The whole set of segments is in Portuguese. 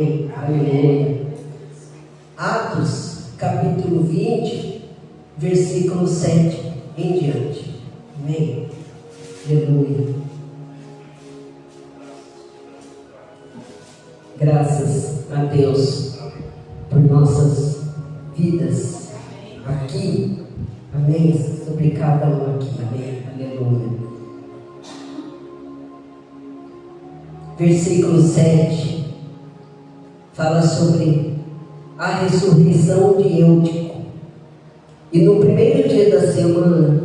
Aleluia. Atos, capítulo 20, versículo 7 em diante. Amém. Aleluia. Graças a Deus por nossas vidas aqui. Amém. Sobre cada um aqui. Amém. Aleluia. Versículo 7 fala sobre a ressurreição de Eutico. E no primeiro dia da semana,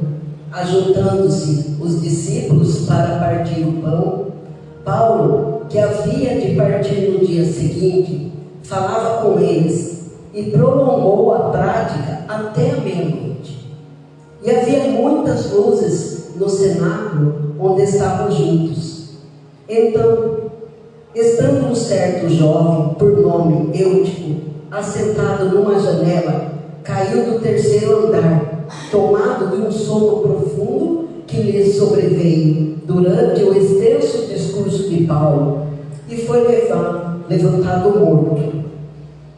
ajuntando-se os discípulos para partir o pão, Paulo, que havia de partir no dia seguinte, falava com eles e prolongou a prática até a meia-noite. E havia muitas luzes no cenáculo onde estavam juntos. Então, estando um certo jovem, por nome Eutico, assentado numa janela, caiu do terceiro andar, tomado de um sono profundo que lhe sobreveio durante o extenso discurso de Paulo, e foi levantado morto.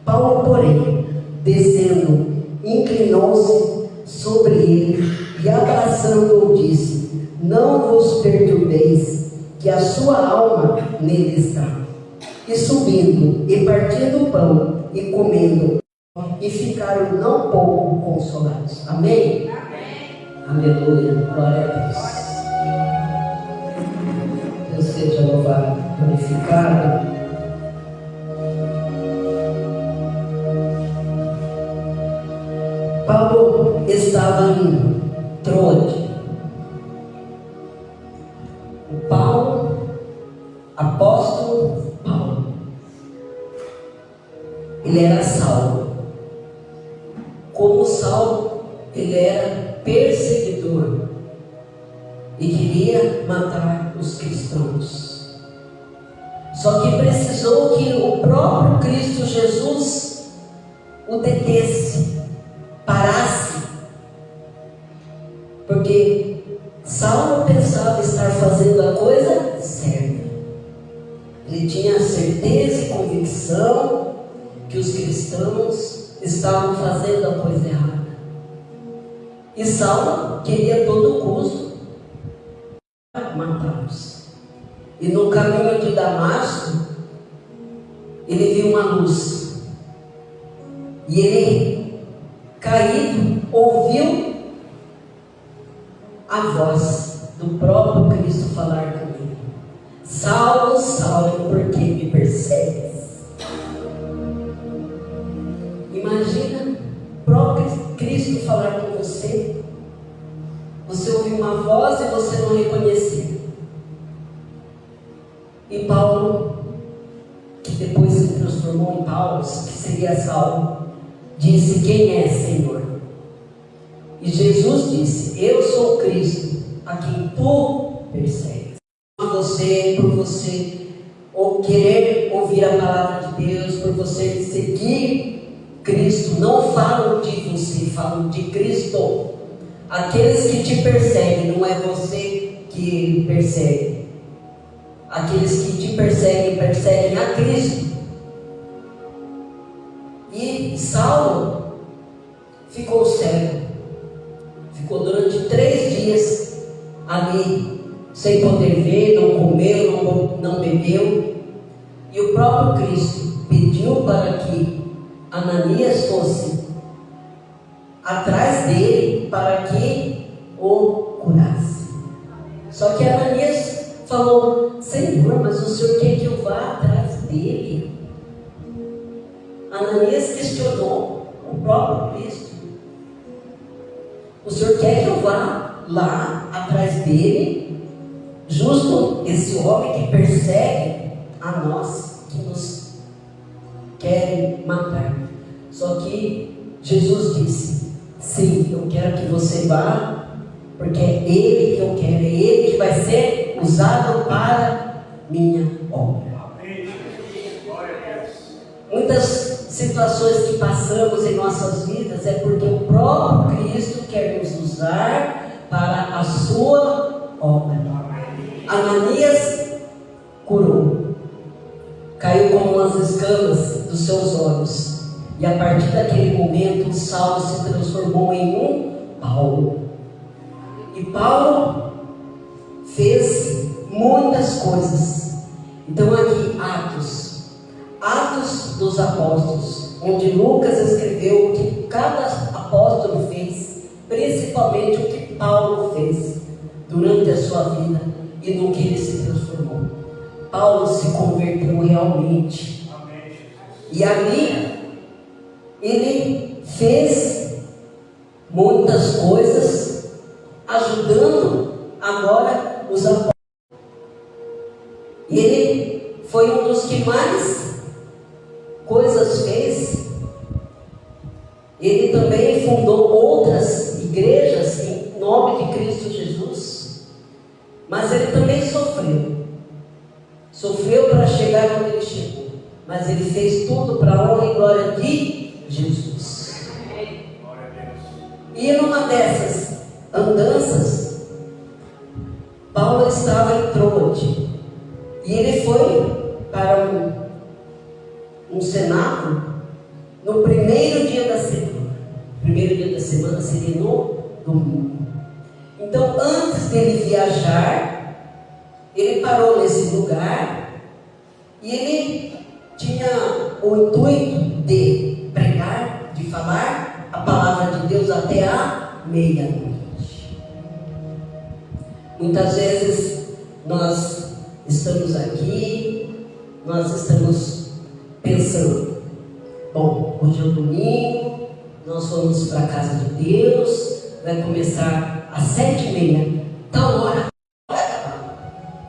Paulo, porém, descendo, inclinou-se sobre ele e, abraçando-o, disse: não vos perturbeis, que a sua alma nele está. E subindo, e partindo o pão, e comendo, e ficaram não pouco consolados. Amém? Amém. Aleluia, glória a Deus. Deus seja louvado, glorificado. Paulo estava em Troade. Apóstolo Paulo, ele era Saulo. Como Saulo, ele era perseguidor e queria matar os cristãos. Só que precisou que o próprio Cristo Jesus o detesse, parasse, porque Saulo pensava estar fazendo a coisa certa. Ele tinha certeza e convicção que os cristãos estavam fazendo a coisa errada. E Saulo queria a todo custo matá-los. E no caminho de Damasco, ele viu uma luz. E ele, caído, ouviu a voz do próprio Cristo falar com ele: Saulo, Saulo, por que me persegues? Imagina o próprio Cristo falar com você. Você ouviu uma voz e você não reconheceu. E Paulo, que depois se transformou em Paulo, que seria Saulo, disse: quem é, Senhor? E Jesus disse: eu sou o Cristo, a quem tu persegues. Por você ou querer ouvir a palavra de Deus, por você seguir Cristo, não falam de você, falam de Cristo. Aqueles que te perseguem, não é você que persegue. Aqueles que te perseguem, perseguem a Cristo. E Saulo ficou cego, ficou durante 3 dias ali, sem poder ver, não comeu, não bebeu. E o próprio Cristo pediu para que Ananias fosse atrás dele para que o curasse. Só que Ananias falou: Senhor, mas o Senhor quer que eu vá atrás dele? Ananias questionou o próprio Cristo: o Senhor quer que eu vá lá atrás dele? Justo esse homem que persegue a nós, que nos querem matar. Só que Jesus disse: sim, eu quero que você vá, porque é Ele que eu quero, é Ele que vai ser usado para minha obra. Muitas situações que passamos em nossas vidas é porque o próprio Cristo quer nos usar para a sua obra. Ananias curou, caiu como umas escamas escamas dos seus olhos. E a partir daquele momento, Saulo se transformou em um Paulo. E Paulo fez muitas coisas. Então aqui, Atos dos Apóstolos, onde Lucas escreveu o que cada apóstolo fez, principalmente o que Paulo fez durante a sua vida e no que ele se transformou. Paulo se converteu realmente. E ali ele fez muitas coisas, ajudando agora os apóstolos. Ele foi um dos que mais coisas fez. Ele também fundou outras igrejas em nome de Cristo Jesus. Mas ele também sofreu para chegar onde ele chegou, mas ele fez tudo para a honra e glória de Jesus. E numa dessas andanças, Paulo estava em Troade, e ele foi para um cenáculo no primeiro dia da semana. O primeiro dia da semana seria no domingo. Então, antes dele viajar, ele parou nesse lugar e ele tinha o intuito de pregar, de falar a palavra de Deus até a meia-noite. Muitas vezes nós estamos aqui, nós estamos pensando, bom, hoje é o domingo, nós vamos para a casa de Deus, vai começar às 7h30, tal hora.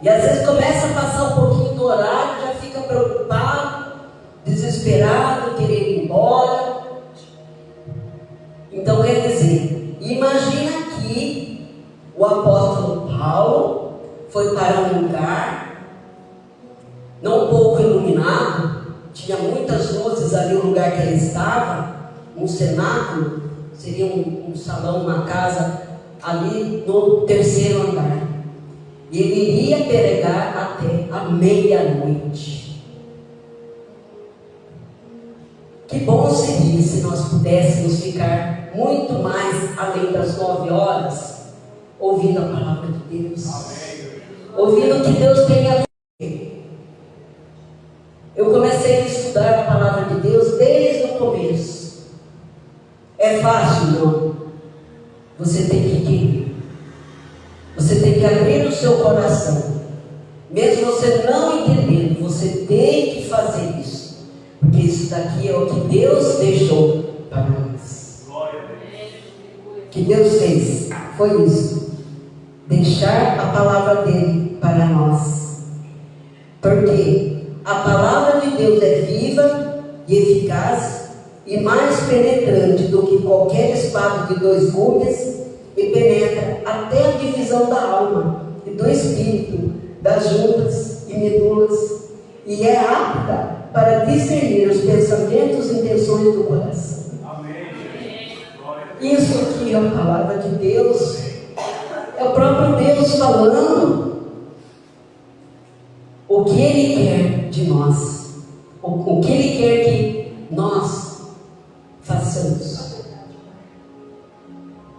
E às vezes começa a passar um pouquinho do horário, já fica preocupado, desesperado, querer ir embora. Então quer dizer, imagina que o apóstolo Paulo foi para um lugar não pouco iluminado, tinha muitas luzes ali no lugar que ele estava, um cenáculo, seria um salão, uma casa ali no terceiro andar. E ele iria pregar até a meia-noite. Que bom seria se nós pudéssemos ficar muito mais além das 9 horas, ouvindo a palavra de Deus. Ouvindo o que Deus tem a dizer. Eu comecei a estudar a palavra de Deus desde o começo. É fácil? Não. Você tem que querer. Você tem que abrir o seu coração. Mesmo você não entendendo, você tem que fazer isso. Porque isso daqui é o que Deus deixou para nós. O que Deus fez foi isso. Deixar a palavra dele para nós. Porque a palavra de Deus é viva e eficaz e mais penetrante do que qualquer espada de 2 gumes, e penetra até a divisão da alma e do espírito, das juntas e medulas, e é apta para discernir os pensamentos e intenções do coração. Amém. Isso aqui é a palavra de Deus, é o próprio Deus falando o que Ele quer de nós, o que Ele quer que nós façamos.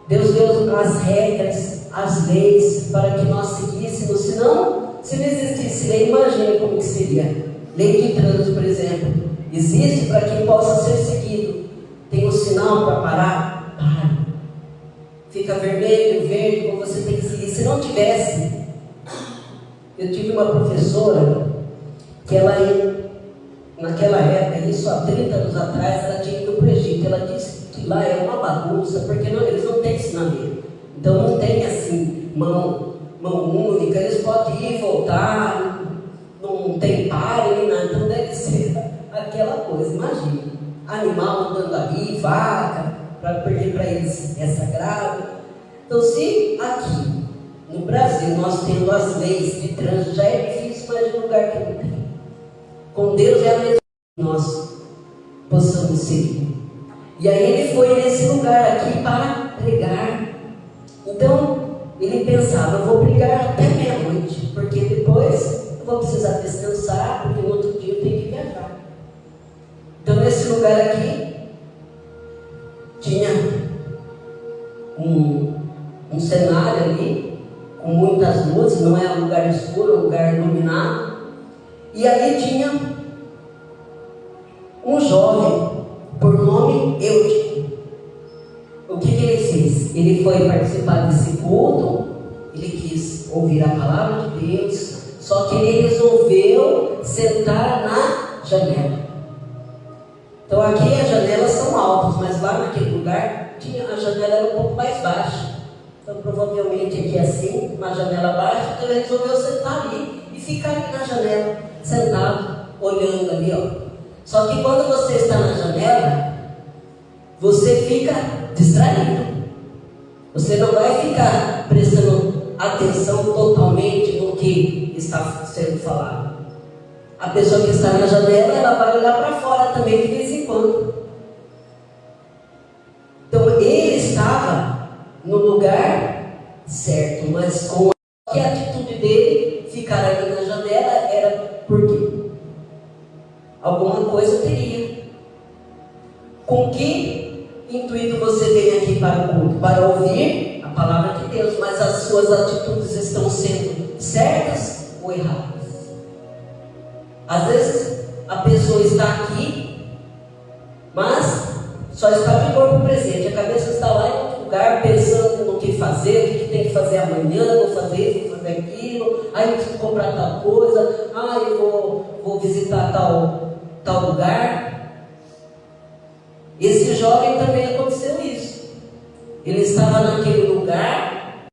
Deus deu as regras, as leis para que nós seguíssemos. Senão, se não existisse lei, imagine como que seria. Lei de trânsito, por exemplo, existe para que possa ser seguido. Tem um sinal para parar? Para. Fica vermelho, verde, como você tem que seguir. Se não tivesse, eu tive uma professora que ela, naquela época, isso há 30 anos atrás, ela tinha ido para o Egito. Ela disse que lá é uma bagunça, porque eles não têm ensinamento. Então não tem assim, mão única, eles podem ir e voltar, não tem pare nem nada. Então deve ser aquela coisa, imagina, animal andando ali, vaca, para perder para eles é sagrado. Então se aqui no Brasil nós temos as leis de trânsito, já é difícil, mas no lugar que não tem. Com Deus é a mesma que nós possamos seguir. E aí ele foi nesse lugar aqui para pregar. Então ele pensava, eu vou pregar até meia-noite, porque depois eu vou precisar descansar, porque no outro dia eu tenho que viajar. lugar aqui tinha um cenário ali, com muitas luzes, não é um lugar escuro, é um lugar iluminado. E ali tinha um jovem, por nome Eutico. O que ele fez? Ele foi participar desse culto, ele quis ouvir a palavra de Deus, só que ele resolveu sentar na janela. Então aqui as janelas são altas, mas lá naquele lugar a janela era um pouco mais baixa. Então provavelmente aqui assim, uma janela baixa, então ele resolveu sentar ali e ficar ali na janela, sentado, olhando ali, ó. Só que quando você está na janela, você fica distraído. Você não vai ficar prestando atenção totalmente no que está sendo falado. A pessoa que está na janela, ela vai olhar para fora também de vez em quando. Então ele estava no lugar certo, mas com a atitude dele, ficar ali na janela era por quê? Alguma coisa teria. Com que intuito você vem aqui para o culto? Para ouvir a palavra de Deus, mas as suas atitudes estão sendo certas ou erradas? Às vezes a pessoa está aqui, mas só está de corpo presente, a cabeça está lá em outro lugar, pensando no que fazer, o que tem que fazer amanhã, vou fazer isso, vou fazer aquilo, eu preciso comprar tal coisa, eu vou visitar tal lugar. Esse jovem também aconteceu isso. Ele estava naquele lugar,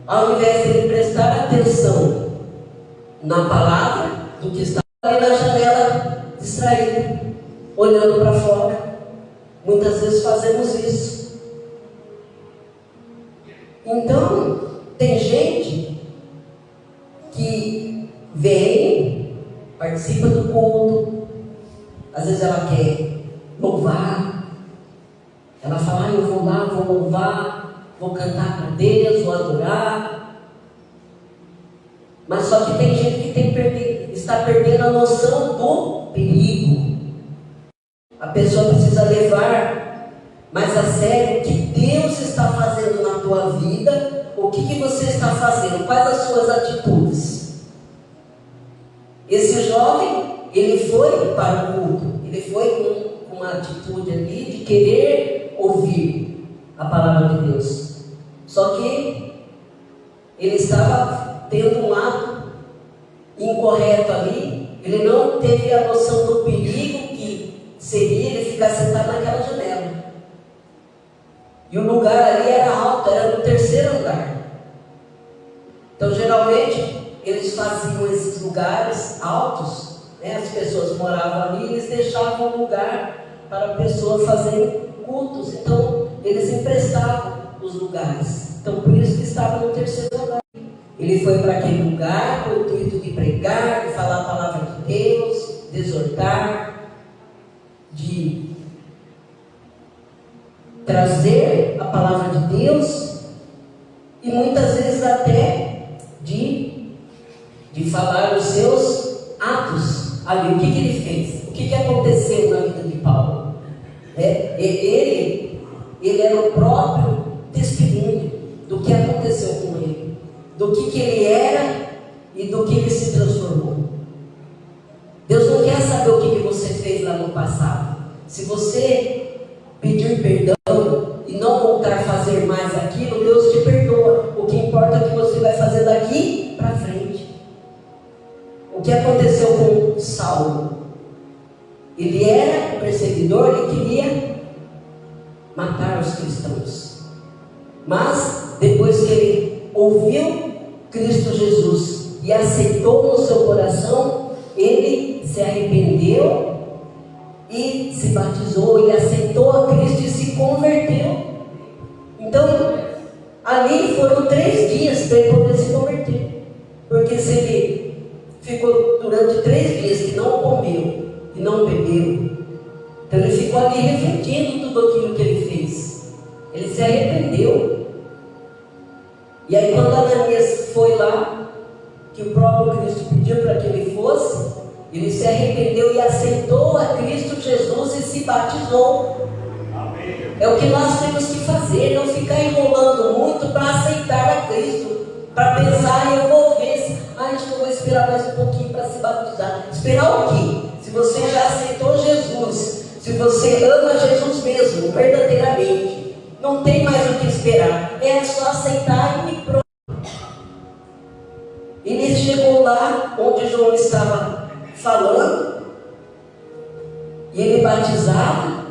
ao invés de ele prestar atenção na palavra, do que estava ali na janela, distraído, olhando para fora. Muitas vezes fazemos isso. Então, tem gente que vem, participa do culto, às vezes ela quer louvar, ela fala, eu vou lá, vou louvar, vou cantar para Deus, vou adorar. Mas só que tem gente que está perdendo a noção do perigo. A pessoa precisa levar mais a sério o que Deus está fazendo na tua vida, o que você está fazendo, quais as suas atitudes. Esse jovem, ele foi para o culto, ele foi com uma atitude ali de querer ouvir a palavra de Deus. Só que ele estava tendo um ato incorreto ali, ele não teve a noção do perigo que seria ele ficar sentado naquela janela. E o lugar ali era alto, era no terceiro andar. Então geralmente eles faziam esses lugares altos, né? As pessoas moravam ali e eles deixavam um lugar para a pessoa fazer cultos. Então eles emprestavam os lugares. Então por isso que estava no terceiro andar. Ele foi para aquele lugar com o intuito de pregar, de falar a palavra de Deus, de exortar, de trazer a palavra de Deus e muitas vezes até de falar os seus atos ali. O que ele fez? O que aconteceu na vida de Paulo? Ele era o próprio testemunho do que aconteceu com ele, do que ele era e do que ele se transformou. Deus não quer saber o que você fez lá no passado. Se você pedir perdão e não voltar a fazer mais aquilo, Deus te perdoa. O que importa é o que você vai fazer daqui para frente. O que aconteceu com Saulo? Ele era um perseguidor e queria matar os cristãos. Mas depois que ele ouviu Cristo Jesus e aceitou no seu coração, ele se arrependeu e se batizou, ele aceitou a Cristo e se converteu. Então, ali foram 3 dias para ele poder se converter. Porque se ele ficou durante 3 dias que não comeu e não bebeu, então ele ficou ali refletindo tudo aquilo que ele fez. Ele se arrependeu. E aí quando Ananias foi lá, que o próprio Cristo pediu para que ele fosse, ele se arrependeu e aceitou a Cristo Jesus se batizou. É o que nós temos que fazer, não ficar enrolando muito para aceitar a Cristo, para pensar, eu vou ver se, acho que eu vou esperar mais um pouquinho para se batizar. Esperar o quê? Se você já aceitou Jesus, se você ama Jesus mesmo, verdadeiramente, não tem mais o que esperar, é só aceitar e pronto. Ele chegou lá onde João estava falando, e ele batizava,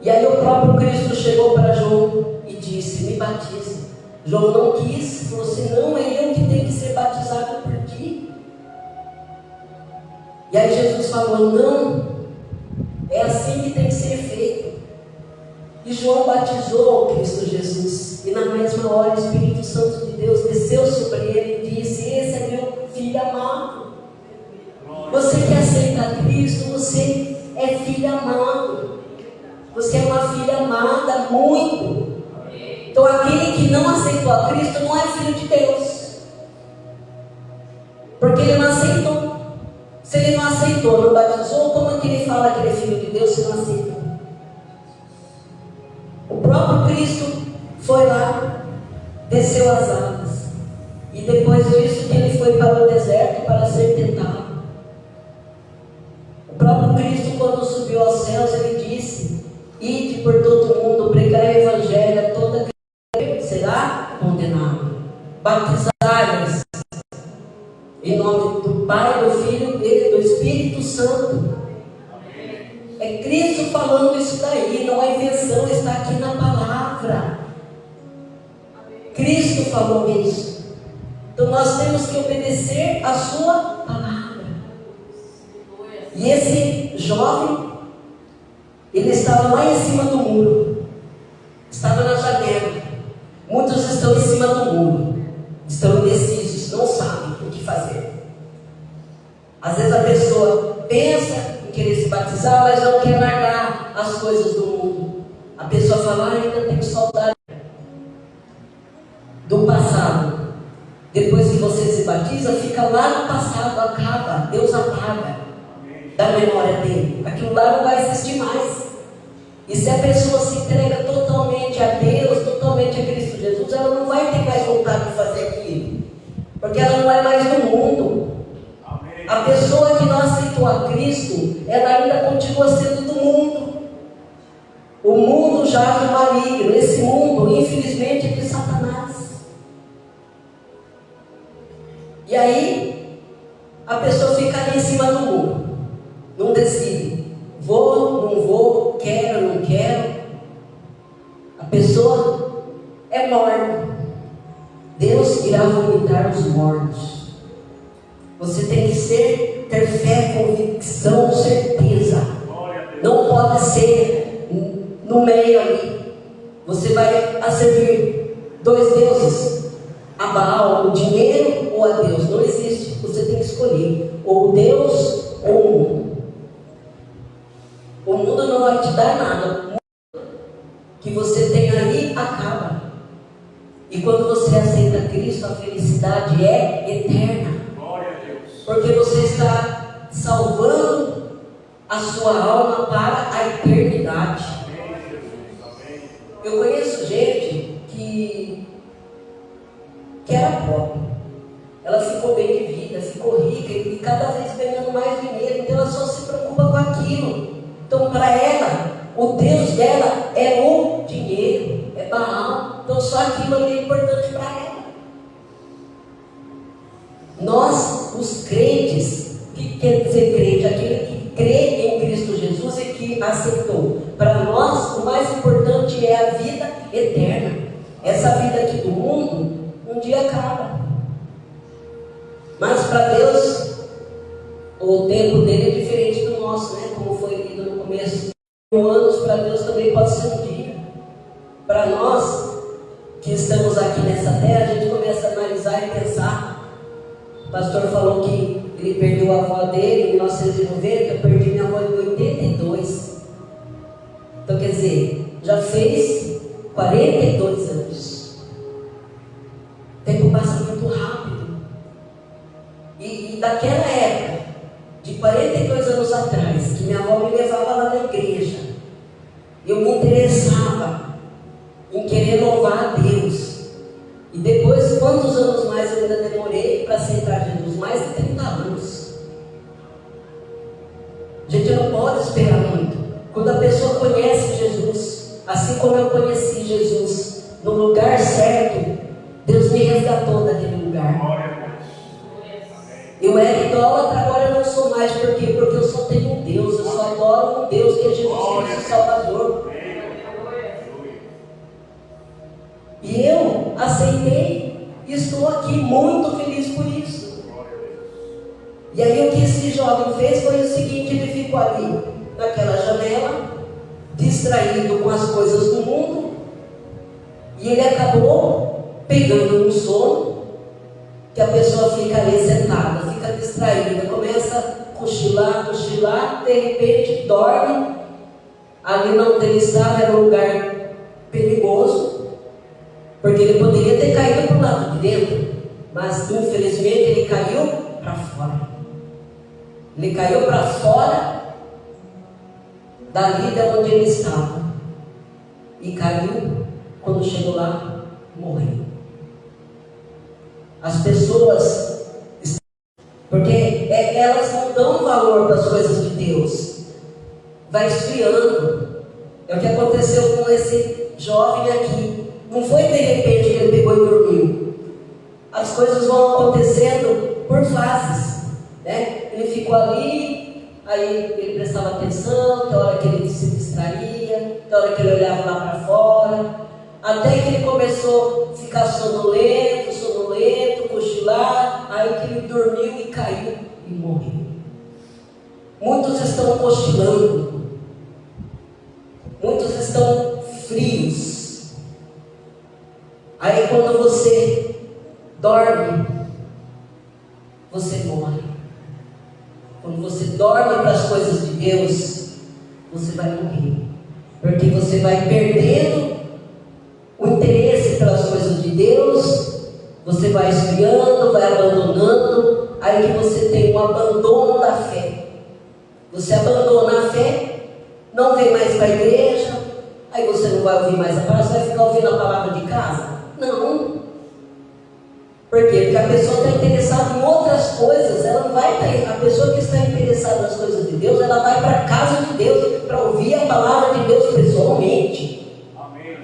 e aí o próprio Cristo chegou para João e disse: me batize. João não quis, falou assim: não, é eu que tenho que ser batizado por ti. E aí Jesus falou: não, é assim que tem que ser feito. E João batizou o Cristo Jesus, e na mesma hora o Espírito Santo de Deus desceu sobre ele e disse: esse é meu filho amado. Você que aceita Cristo, você é filho amado. Você é uma filha amada muito. Então aquele que não aceitou a Cristo não é filho de Deus, porque ele não aceitou. Se ele não aceitou, não batizou, como é que ele fala que ele é filho de Deus se não aceitou? O próprio Cristo foi lá, desceu as águas, e depois disso que ele foi para o deserto para ser tentado. O próprio Cristo, quando subiu aos céus, ele disse: ide por todo o mundo, pregai o evangelho a toda criatura, será condenado. Batizai-os em nome do Pai, do Filho e do Espírito Santo. É Cristo falando isso daí, não é invenção, está aqui na palavra. Cristo falou isso. Então nós temos que obedecer a sua palavra. E esse jovem, ele estava lá em cima do muro, estava na janela. Muitos estão em cima do muro, estão indecisos, não sabem o que fazer. Às vezes a pessoa pensa em querer se batizar, mas não quer largar as coisas do mundo. A pessoa fala: ainda tenho saudade do passado. Depois que você se batiza, fica lá no passado, acaba, Deus apaga da memória dele. Aquilo lá não vai existir mais. E se a pessoa se entrega totalmente a Deus, totalmente a Cristo Jesus, ela não vai ter mais vontade de fazer aquilo, porque ela não é mais do mundo. A pessoa que não aceitou a Cristo, ela ainda continua sendo do mundo. O mundo jaz no maligno. Esse mundo, infelizmente, é de Satanás. E aí, a pessoa fica ali em cima do muro, não decide. Vou, não vou, quero, não quero. A pessoa é morta. Deus irá vomitar os mortos. Você tem que ter fé, convicção, certeza. Não pode ser no meio ali. Você vai servir dois deuses: a Baal, o dinheiro, ou a Deus. Não existe. Você tem que escolher ou Deus ou o mundo. O mundo não vai te dar nada. O mundo que você tem ali acaba. E quando você aceita Cristo, a felicidade é eterna. Porque você está salvando a sua alma para a eternidade. Eu conheço gente que era pobre. Ela ficou bem de vida, ficou rica e cada vez ganhando mais dinheiro. Então ela só se preocupa com aquilo. Então para ela, o Deus dela é o dinheiro, é Baal. Então só aquilo ali é importante para ela. Nós, os crentes, o que quer dizer crente? Aquele que crê em Cristo Jesus e que aceitou. Para nós, o mais importante é a vida eterna. Essa vida aqui do mundo, um dia acaba. Mas para Deus, o tempo dele é diferente do nosso, né? Como foi lido no começo. 1 anos para Deus também pode ser um dia. Para nós, que estamos aqui nessa terra, a gente começa a analisar e pensar. O pastor falou que ele perdeu a avó dele em 1990, eu perdi minha avó em 82. Então quer dizer, já fez 42 anos. O tempo passa muito rápido. E daquela época, de 42 anos atrás, que minha avó me levava lá na igreja, A gente não pode esperar muito. Quando a pessoa conhece Jesus, assim como eu conheci Jesus, no lugar certo, Deus me resgatou daquele lugar. Eu era idólatra, agora eu não sou mais. Por quê? Porque eu só tenho um Deus. Eu só adoro um Deus que é Jesus Cristo Salvador. E eu aceitei e estou aqui muito feliz por isso. E aí o que esse jovem fez foi o seguinte: ele ficou ali naquela janela, distraído com as coisas do mundo, e ele acabou pegando um sono, que a pessoa fica ali sentada, fica distraída, começa a cochilar, de repente dorme. Ali onde ele estava era um lugar perigoso, porque ele poderia ter caído para o lado de dentro, mas infelizmente ele caiu para fora. Ele caiu para fora dali de onde ele estava, e caiu. Quando chegou lá, morreu. As pessoas, porque elas não dão valor para as coisas de Deus, vai esfriando. É o que aconteceu com esse jovem aqui. Não foi de repente que ele pegou e dormiu. As coisas vão acontecendo por fases, né? Ele ficou ali, aí ele prestava atenção, tem hora que ele se distraía, tem hora que ele olhava lá para fora, até que ele começou a ficar sonolento, cochilar, aí que ele dormiu e caiu e morreu. Muitos estão cochilando, muitos estão frios. Aí quando você dorme, você morre. Quando você dorme para as coisas de Deus, você vai morrer, porque você vai perdendo o interesse pelas coisas de Deus. Você vai esfriando, vai abandonando, aí que você tem um abandono da fé. Você abandona a fé, não vem mais para a igreja, aí você não vai ouvir mais a palavra, você vai ficar ouvindo a palavra de casa? Não. Por quê? Porque a pessoa está interessada em outras coisas. Ela não vai estar, a pessoa que está interessada nas coisas de Deus, ela vai para a casa de Deus para ouvir a palavra de Deus pessoalmente. Amém.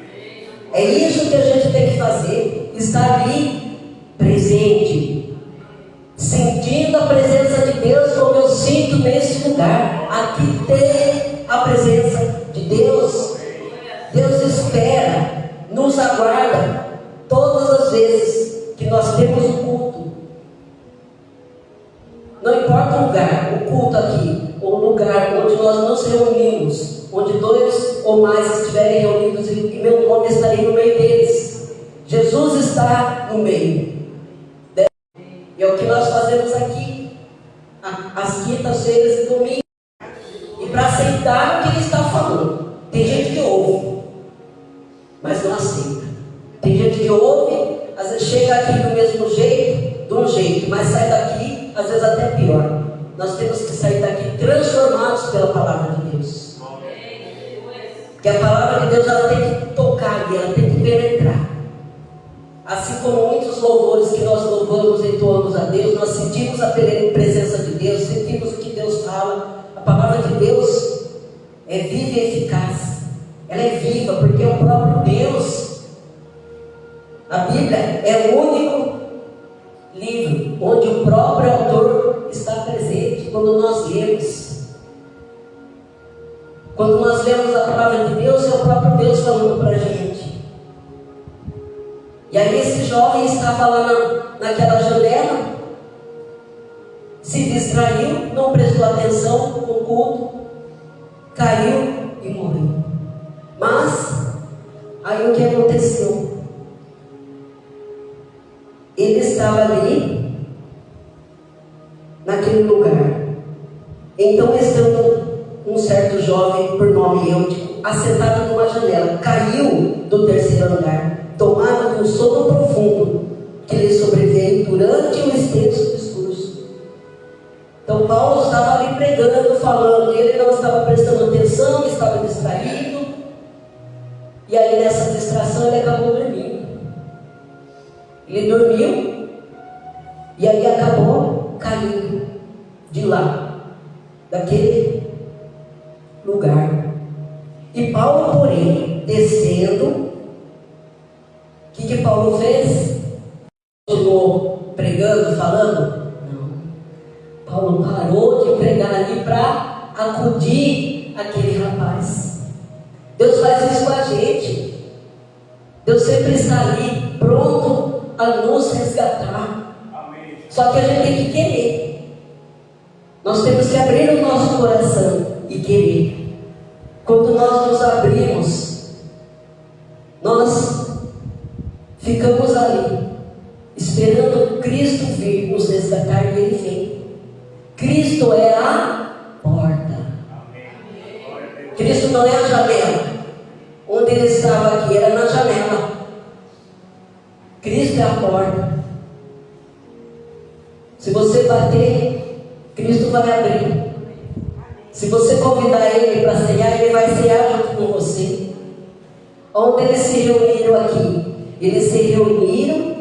É isso que a gente tem que fazer, estar ali presente, sentindo a presença de Deus, como eu sinto nesse lugar. Aqui tem a presença de Deus. Deus espera, nos aguarda todas as vezes que nós temos o culto. Não importa o lugar, o culto aqui, ou o lugar onde nós nos reunimos, onde dois ou mais estiverem reunidos e meu nome estarei no meio deles. Jesus está no meio. E é o que nós fazemos aqui, às quintas-feiras e domingos. E para aceitar o que ele está falando. Tem gente que ouve, mas não aceita. Tem gente que ouve, às vezes chega aqui do mesmo jeito, de um jeito, mas sai daqui, às vezes até pior. Nós temos que sair daqui transformados pela palavra de Deus. Porque a palavra de Deus, ela tem que tocar ali, ela tem que penetrar. Assim como muitos louvores que nós louvamos e entoamos a Deus, nós sentimos a presença de Deus, sentimos o que Deus fala. A palavra de Deus é viva e eficaz. Ela é viva porque é o próprio Deus. A Bíblia é o único livro onde o próprio autor está presente quando nós lemos. Quando nós lemos a palavra de Deus, é o próprio Deus falando para a gente. E aí esse jovem estava lá naquela janela, se distraiu, não prestou atenção no culto, caiu e morreu. Mas, aí o que aconteceu? Ele estava ali, naquele lugar. Então, estando um certo jovem, por nome Eutico, assentado numa janela, caiu do terceiro andar, tomado de um sono profundo que lhe sobreveio durante um extenso discurso. Então Paulo estava ali pregando, falando, e ele não estava prestando atenção, estava distraído, e aí nessa distração ele acabou dormindo. Ele dormiu, e aí acabou caindo de lá, daquele Paulo, porém, descendo, o que Paulo fez? Continuou pregando, falando? Não. Paulo parou de pregar ali para acudir aquele rapaz. Deus faz isso com a gente. Deus sempre está ali, pronto a nos resgatar. Amém. Só que a gente tem que querer. Nós temos que abrir o nosso coração e querer. Quando nós nos abrimos, nós ficamos ali, esperando Cristo vir nos resgatar, e Ele vem. Cristo é a porta. Amém. Cristo não é a janela. Onde Ele estava aqui, era na janela. Cristo é a porta. Se você bater, Cristo vai abrir. Se você convidar Ele para cear, Ele vai cear junto com você. Onde eles se reuniram aqui? Eles se reuniram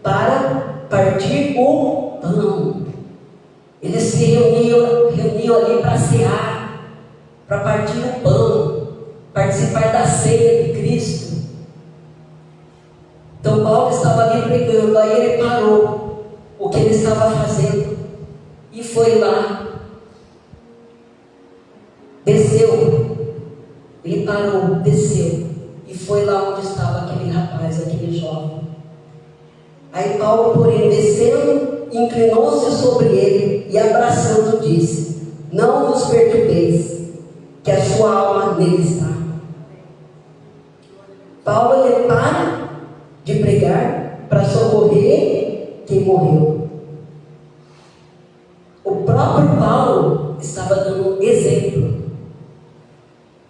para partir o pão. Eles se reuniam ali para cear, para partir o pão, participar da ceia de Cristo. Então Paulo estava ali pregando, aí ele parou o que ele estava fazendo e foi lá, desceu, ele parou, desceu e foi lá onde estava aquele rapaz, aquele jovem. Aí Paulo, porém, descendo, inclinou-se sobre ele e abraçando disse: não vos perturbeis, que a sua alma nele está. Paulo, ele para de pregar para socorrer quem morreu. O próprio Paulo estava dando exemplo.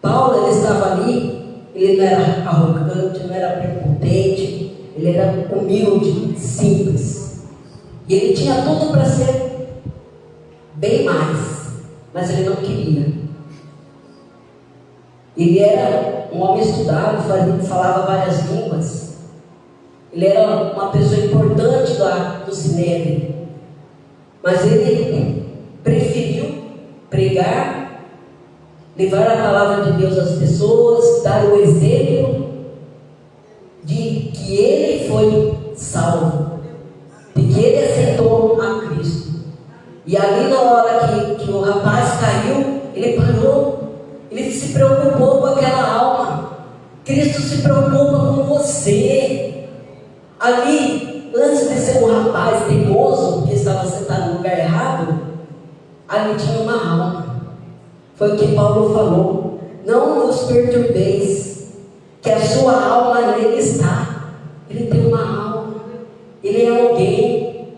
Paulo, ele estava ali, ele não era arrogante, não era prepotente, ele era humilde, simples. E ele tinha tudo para ser bem mais, mas ele não queria. Ele era um homem estudado, falava várias línguas. Ele era uma pessoa importante lá do Sinédrio. Mas ele preferiu pregar, levar a palavra de Deus às pessoas, dar o exemplo de que ele foi salvo, de que ele aceitou a Cristo. E ali na hora que o rapaz caiu, ele parou, ele se preocupou com aquela alma. Cristo se preocupa com você. Ali, antes de ser um rapaz teimoso que estava sentado no lugar errado, ali tinha uma alma. Foi o que Paulo falou: não vos perturbeis, que a sua alma nele está. Ele tem uma alma, ele é alguém,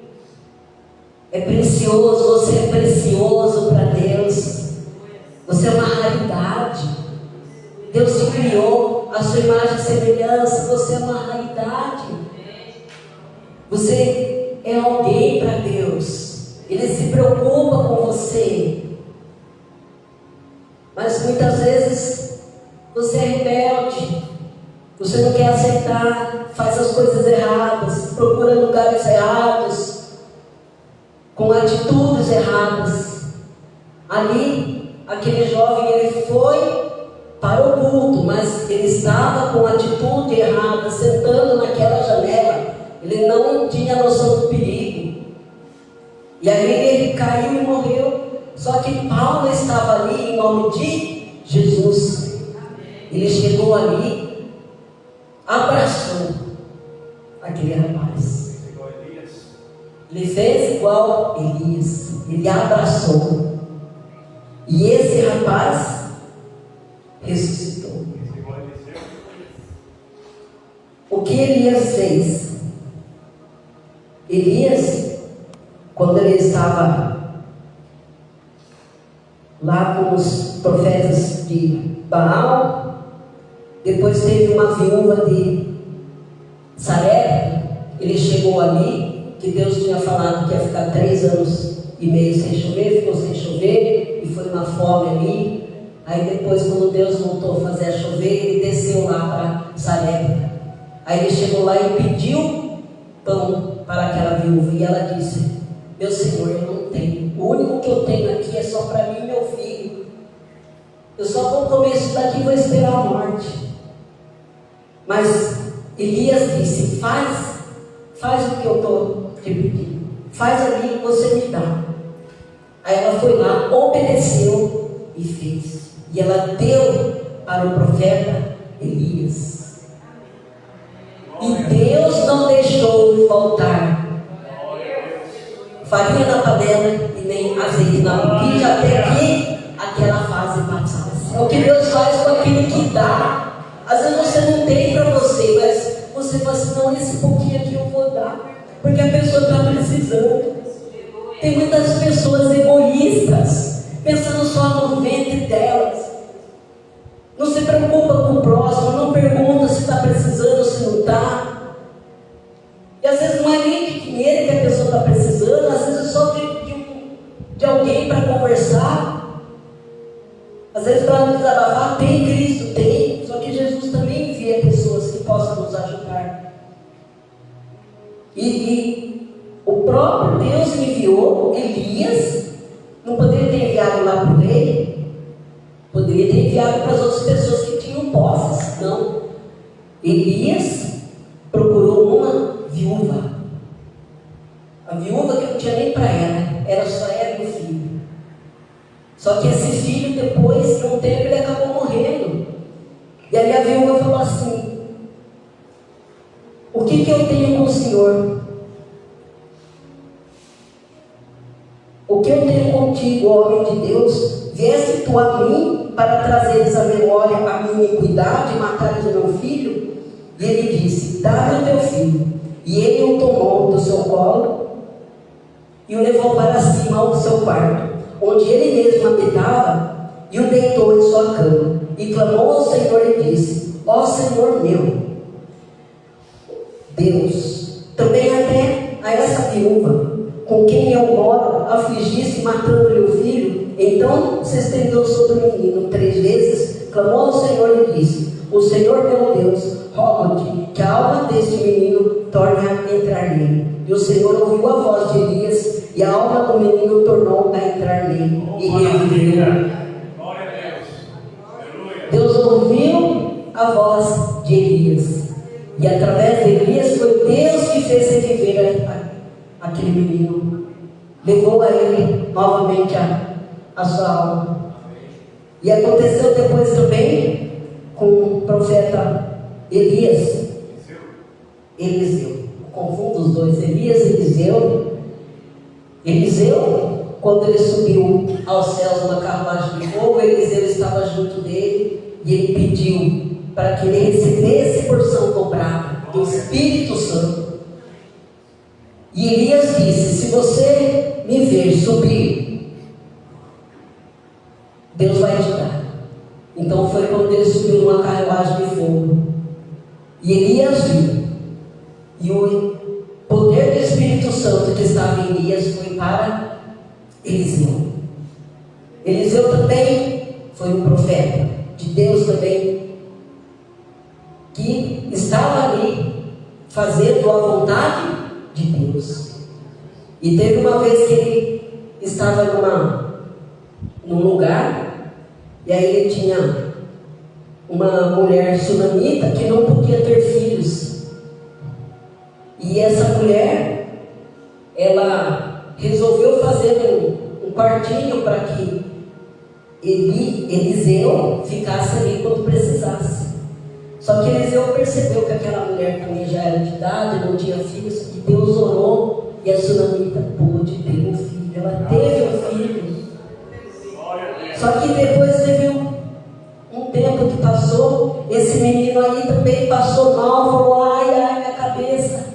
é precioso, você é precioso para Deus, você é uma raridade. Deus te criou a sua imagem e semelhança, você é uma raridade. Você é alguém para Deus. Ele se preocupa com você. Mas muitas vezes você é rebelde, você não quer aceitar, faz as coisas erradas, procura lugares errados, com atitudes erradas. Ali, aquele jovem, ele foi para o culto, mas ele estava com atitude errada, sentando naquela janela. Ele não tinha noção do perigo. E aí ele caiu e morreu. Só que Paulo estava ali em nome de Jesus. Ele chegou ali, abraçou aquele rapaz. Ele fez igual Elias. Ele abraçou. E esse rapaz ressuscitou. O que Elias fez? Elias, quando ele estava lá com os profetas de Baal, depois teve uma viúva de Sarepta, ele chegou ali, que Deus tinha falado que ia ficar 3 anos e meio sem chover, ficou sem chover, e foi uma fome ali. Aí depois, quando Deus voltou a fazer chover, ele desceu lá para Sarepta. Aí ele chegou lá e pediu pão para aquela viúva, e ela disse: meu Senhor, eu não tenho, o único que eu tenho aqui é só para mim e meu filho. Eu só vou comer isso daqui e vou esperar a morte. Mas Elias disse: faz o que eu estou te pedindo. Faz ali e você me dá. Aí ela foi lá, obedeceu e fez. E ela deu para o profeta Elias. E Deus não deixou faltar farinha na panela e nem azeite na botija até que aquela fase passasse. É o que Deus faz com aquele que dá. Às vezes você não tem para você, mas você fala assim: não, esse pouquinho aqui eu vou dar, porque a pessoa está precisando. Tem muitas pessoas egoístas, pensando só no ventre delas. Não se preocupa com o próximo, não pergunta se está precisando ou se não está. E às vezes não é nem de dinheiro que a pessoa está precisando, às vezes é só de alguém para conversar. Às vezes para nos desabafar. Tem Cristo, tem, só que Jesus também envia pessoas que possam nos ajudar. E o próprio Deus enviou Elias. Não poderia ter enviado lá para o rei? Poderia ter enviado para as outras pessoas que tinham posses. Não. Elias procurou uma viúva. A viúva que não tinha nem para ela, só ela e o filho. Só que esse filho, depois de um tempo, ele acabou morrendo. E aí a viúva falou assim: o que eu tenho com o Senhor? O que eu tenho contigo, homem de Deus? Vieste tu a mim para trazeres à memória a minha iniquidade e matares o meu filho? E ele disse: dá-me o teu filho. E ele o tomou do seu colo e o levou para cima ao seu quarto, onde ele mesmo habitava, e o deitou em sua cama. E clamou ao Senhor e disse: ó Senhor meu Deus, também até a essa viúva com quem eu moro afligisse, matando-lhe o filho. Então se estendeu sobre o menino 3 vezes, clamou ao Senhor e disse: o Senhor meu Deus, rogo-te que a alma deste menino torne a entrar nele. E o Senhor ouviu a voz de Elias, e a alma do menino tornou a entrar nele e reviveu. Deus ouviu a voz de Elias, e através de Elias foi Deus que fez reviver aquele menino, levou a ele novamente a sua alma. E aconteceu depois também com o profeta Eliseu. Confundo os dois, Elias e Eliseu. Eliseu, quando ele subiu aos céus numa carruagem de fogo, Eliseu estava junto dele e ele pediu para que ele recebesse porção dobrada do Espírito Santo. E Elias disse: se você me ver subir, Deus vai te dar. Então foi quando ele subiu numa carruagem de fogo. E Elias viu. E o poder do Espírito Santo que estava em Elias foi para Eliseu. Eliseu também foi um profeta de Deus também, que estava ali fazendo a vontade de Deus. E teve uma vez que ele estava num lugar, e aí ele tinha uma mulher sunamita que não podia ter filhos. E essa mulher, ela resolveu fazer um quartinho para que Eliseu ficasse ali quando precisasse. Só que Eliseu percebeu que aquela mulher também já era de idade, não tinha filhos, e Deus orou, e a sunamita pôde ter um filho. Ela teve um filho. Só que depois teve um tempo que passou, esse menino aí também passou mal, falou: ai, minha cabeça.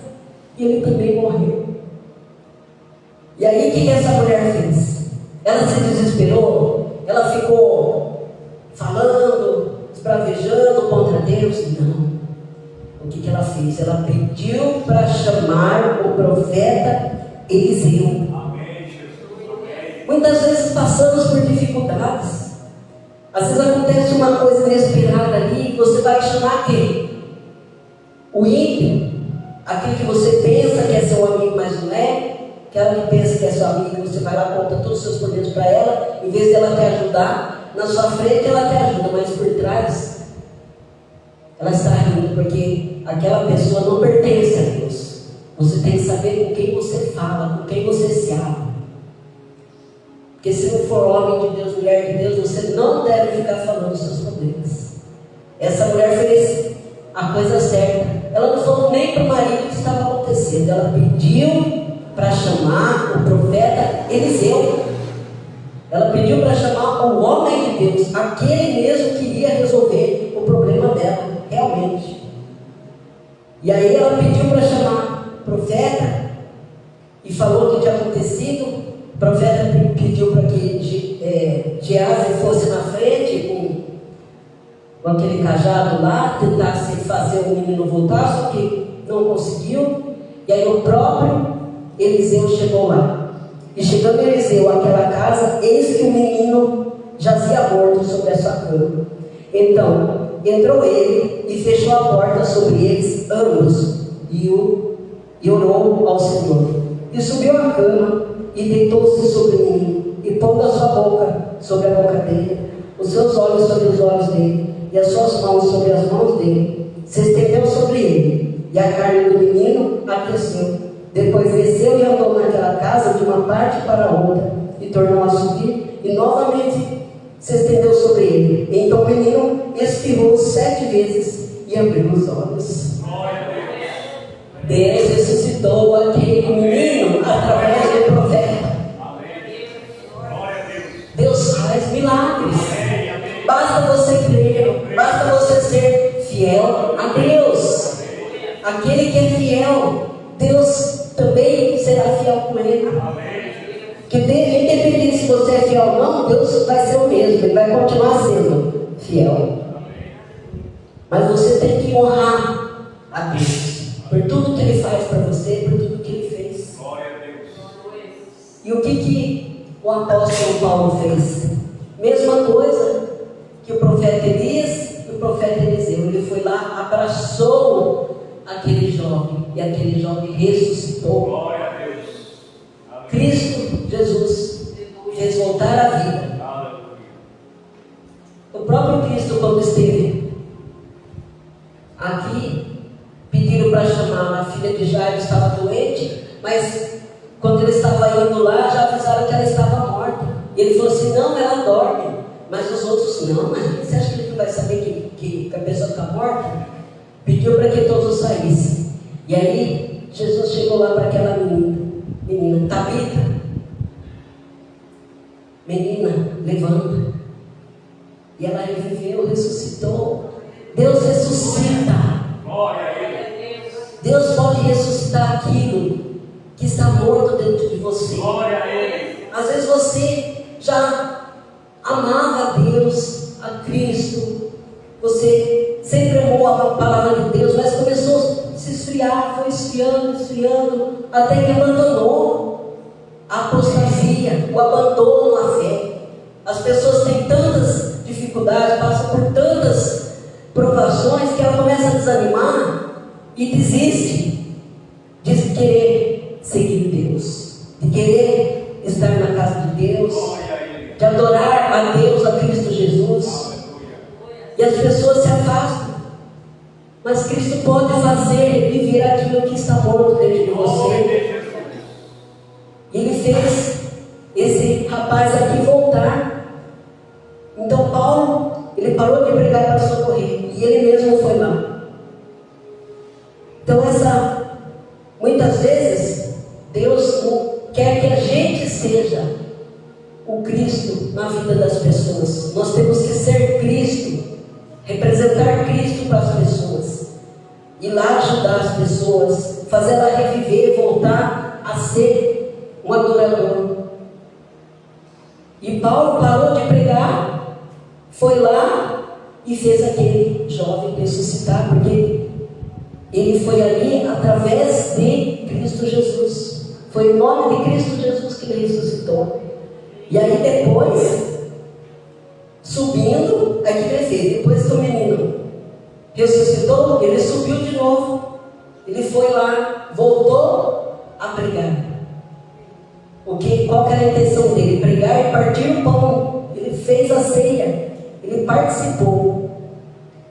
E ele também morreu. E aí o que essa mulher fez? Ela se desesperou, ela ficou falando, esbravejando contra Deus? Não. O que ela fez? Ela pediu para chamar o profeta Eliseu. Muitas vezes passamos por dificuldades. Às vezes acontece uma coisa inesperada ali, você vai chamar quem? O ímpio, aquele que você pensa que é seu amigo, mas não é. Aquela que pensa que é sua amiga, você vai lá, conta todos os seus problemas para ela, em vez dela te ajudar. na sua frente, ela te ajuda, mas por trás, ela está rindo, porque aquela pessoa não pertence a Deus. Você tem que saber com quem você fala, com quem você se abre. Porque se não for homem de Deus, mulher de Deus, você não deve ficar falando dos seus problemas. Essa mulher fez a coisa certa. Ela não falou nem para o marido o que estava acontecendo. Ela pediu para chamar o profeta Eliseu. Ela pediu para chamar o homem de Deus, aquele mesmo que iria resolver o problema dela, realmente. E aí ela pediu para chamar o profeta e falou o que tinha acontecido. O profeta pediu para que Geazi fosse na frente com aquele cajado lá, tentasse fazer o menino voltar, só que não conseguiu. E aí o próprio Eliseu chegou lá. E chegando Eliseu àquela casa, eis que o menino jazia morto sobre a sua cama. Então entrou ele e fechou a porta sobre eles ambos e orou ao Senhor. E subiu à cama e deitou-se sobre o menino, e pondo a sua boca sobre a boca dele, os seus olhos sobre os olhos dele, e as suas mãos sobre as mãos dele, se estendeu sobre ele, e a carne do menino aqueceu. Depois desceu e andou naquela casa de uma parte para a outra, e tornou a subir, e novamente se estendeu sobre ele. Então o menino espirrou 7 vezes e abriu os olhos. Deus ressuscitou aquele menino através do profeta. Deus faz milagres. Basta você crer, basta você ser fiel a Deus. Aquele que é fiel, Deus também será fiel com ele. Porque independente se você é fiel ou não, Deus vai ser o mesmo, Ele vai continuar sendo fiel. Mas você tem que honrar a Deus por tudo que Ele faz para você, por tudo que Ele fez. E o que o apóstolo Paulo fez? Mesma coisa que o profeta Elias e o profeta Eliseu. Ele foi lá, abraçou aquele jovem, e aquele jovem ressuscitou. Glória a Deus. Cristo Jesus fez voltar à vida. O próprio Cristo, quando esteve aqui, pediram para chamar a filha de Jairo, estava doente, mas quando ele estava indo lá, já avisaram que ela estava morta. E ele falou assim: não, ela dorme. Mas os outros, não, mas você acha que ele não vai saber que a pessoa está morta? Pediu para que todos saíssem. E aí Jesus chegou lá para aquela menina, Tabita, menina, levanta. E ela reviveu, ressuscitou. Deus ressuscita. Deus pode ressuscitar aquilo que está morto dentro de você. Às vezes você já amava a Deus, a Cristo, você sempre amou a palavra de Deus, mas começou a se esfriar, foi esfriando, até que abandonou a apostasia, o abandono à fé. As pessoas têm tantas dificuldades, passam por tantas provações, que ela começa a desanimar e desiste de querer seguir Deus, de querer estar na casa de Deus, de adorar a Deus, a Cristo Jesus. E as pessoas se afastam. Mas Cristo pode fazer viver aquilo que está morto dentro de você. E Ele fez esse rapaz aqui voltar. Então Paulo, ele parou de pregar para socorrer, e ele mesmo foi lá. Então muitas vezes Deus quer que a gente seja o Cristo na vida das pessoas. Nós temos que ser Cristo, representar Cristo para as pessoas, ir lá ajudar as pessoas, fazer ela reviver, voltar a ser um adorador. E Paulo parou de pregar, foi lá e fez aquele jovem ressuscitar, porque ele foi ali através de Cristo Jesus. Foi o nome de Cristo Jesus que ele ressuscitou. E aí depois, subindo, aí que ele fez, depois que o menino ressuscitou, ele subiu de novo. Ele foi lá, voltou a pregar. Qual que era a intenção dele? Pregar e partir o pão. Ele fez a ceia, ele participou,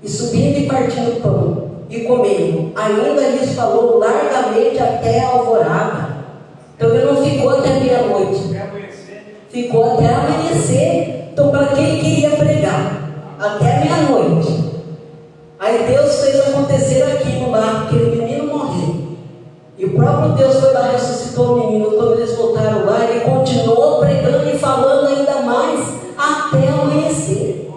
e subindo e partindo o pão, e comendo, ainda lhes falou largamente até a alvorada. Então ele não ficou até meia-noite, ficou até amanhecer. Então para quem queria pregar, até meia-noite. Aí Deus fez acontecer aquilo lá, aquele menino morreu. E o próprio Deus foi lá e ressuscitou o menino. Quando eles voltaram lá, ele continuou pregando e falando ainda mais, até amanhecer.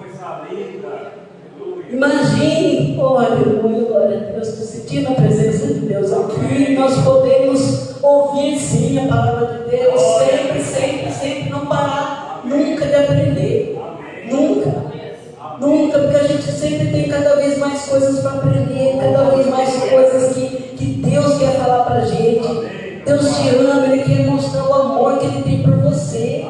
Imagine, oh aleluia, glória a Deus, estou sentindo a presença de Deus aqui. Nós podemos ouvir sim a palavra de Deus, sempre, sempre, sempre, não parar nunca de aprender. Nunca, nunca, porque a gente sempre tem cada vez mais coisas para aprender, cada vez mais coisas que Deus quer falar para a gente. Deus te ama, Ele quer mostrar o amor que Ele tem por você.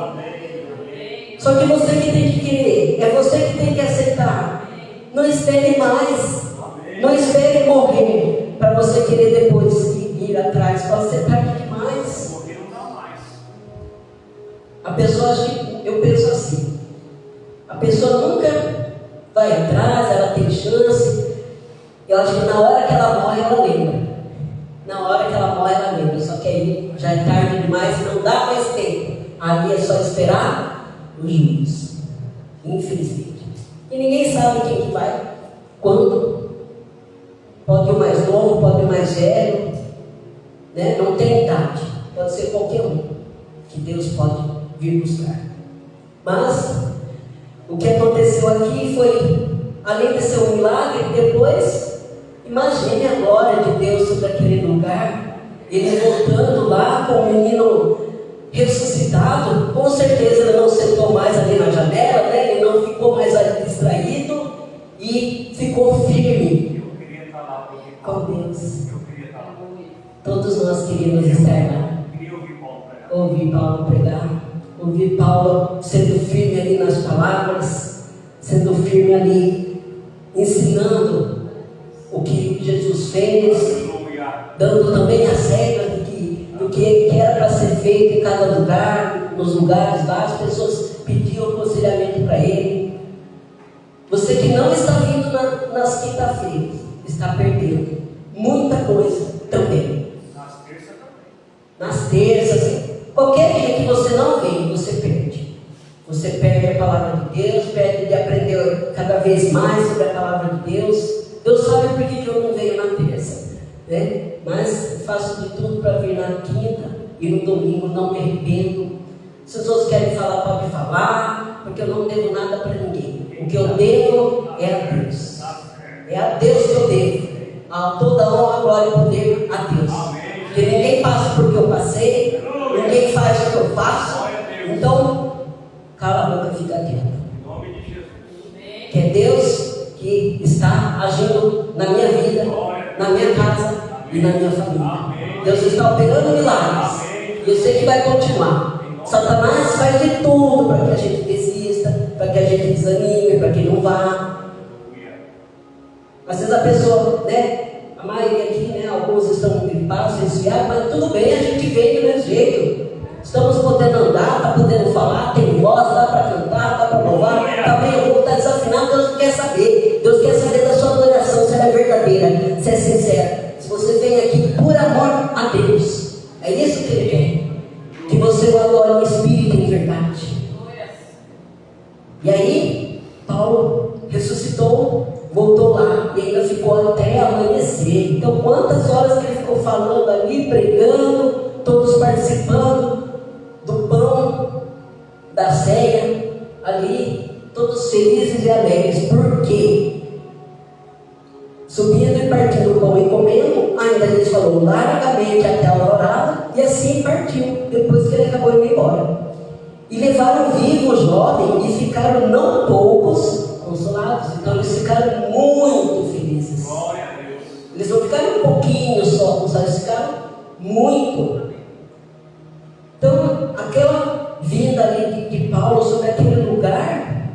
Só que você que tem que querer, é você que tem que aceitar. Não espere mais, não espere morrer para você querer depois ir atrás. Pode ser tarde demais. A pessoa acha que, eu penso assim, a pessoa nunca vai atrás, ela tem chance. Eu acho que na hora que ela morre, ela lembra. Na hora que ela morre, ela lembra. Só que aí já é tarde demais, não dá mais tempo. Ali é só esperar o juízo. Infelizmente. E ninguém sabe quem que vai, quando. Pode ir o mais novo, pode ir o mais velho, né? Não tem idade, pode ser qualquer um que Deus pode vir buscar. Mas o que aconteceu aqui foi, além de ser um milagre, depois imagine a glória de Deus sobre aquele lugar, ele voltando lá com o menino ressuscitado. Com certeza ele não sentou mais ali na janela, né? Ele não ficou mais ali distraído e ficou firme com Deus. Todos nós queríamos estar lá, ouvir Paulo pregar, ouvir Paulo sendo firme ali nas palavras, sendo firme ali, ensinando o que Jesus fez, dando também as regras do que era para ser feito em cada lugar, nos lugares, várias pessoas pediam aconselhamento para ele. Você que não está vindo nas quinta-feiras, está perdendo muita coisa também. Nas terças, qualquer dia que você não vem, você perde. Você perde a palavra de Deus, perde de aprender cada vez mais sobre a palavra de Deus. Deus sabe por que eu não venho na terça, né? Mas faço de tudo para vir na quinta e no domingo, não me arrependo. Se os outros querem falar, pode falar, porque eu não devo nada para ninguém. O que eu devo é a Deus. É a Deus que eu devo. A toda honra, glória e poder a Deus. Porque ninguém passa por que eu passei, ninguém faz o que eu faço. Então, cala a boca e fica quieto. Que é Deus que está agindo na minha vida, na minha casa e na minha família. Deus está operando milagres. E eu sei que vai continuar. Satanás faz de tudo para que a gente desista, para que a gente desanime, para que não vá. Às vezes a pessoa, né? A maioria aqui, né? Alguns estão gripados, resfriados, mas tudo bem, a gente vem do mesmo jeito. Estamos podendo andar, está podendo falar, tem voz, dá para cantar, dá para louvar, está bem, está desafinado. Deus não quer saber. Deus quer saber da sua adoração, se ela é verdadeira, se é sincera. Se você vem aqui por amor a Deus, é isso que Ele quer. Que você o adore em espírito e em verdade. E aí, Paulo ressuscitou, voltou lá e ainda ficou até amanhecer. Então, quantas horas que ele ficou falando ali, pregando, todos participando do pão, da ceia, ali, todos felizes e alegres. Por quê? Subindo e partindo o pão e comendo, ainda lhes falou largamente até a alvorada, e assim partiu, depois que ele acabou de ir embora. E levaram vivo o jovem e ficaram não poucos consolados. Então eles ficaram muito felizes. Eles não ficaram um pouquinho só consolados, eles ficaram muito. Então aquela vinda ali de Paulo sobre aquele lugar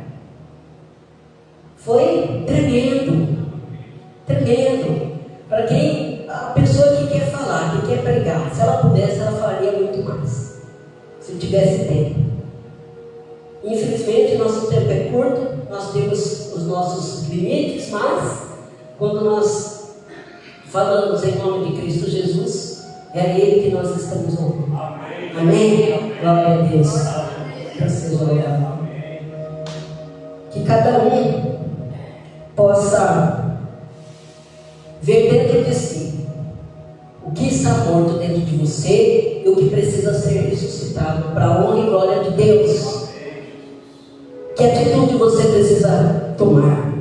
foi tremendo. Tremendo. Para quem, a pessoa que quer falar, que quer pregar, se ela pudesse, ela falaria muito mais, se tivesse tempo. Infelizmente infelizmente, nosso tempo é curto, nós temos os nossos limites, mas quando nós falamos em nome de Cristo Jesus, é a Ele que nós estamos ouvindo. Amém? Amém? Glória a Deus. Que seja louvado. Que cada um possa ver dentro de si o que está morto dentro de você e o que precisa ser ressuscitado para a honra e glória de Deus. Que atitude você precisa tomar?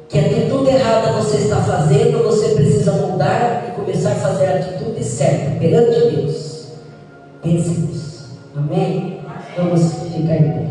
Que atitude errada você está fazendo, você precisa mudar e começar a fazer a atitude certa perante Deus. Pense nisso. Amém? Vamos ficar em pé.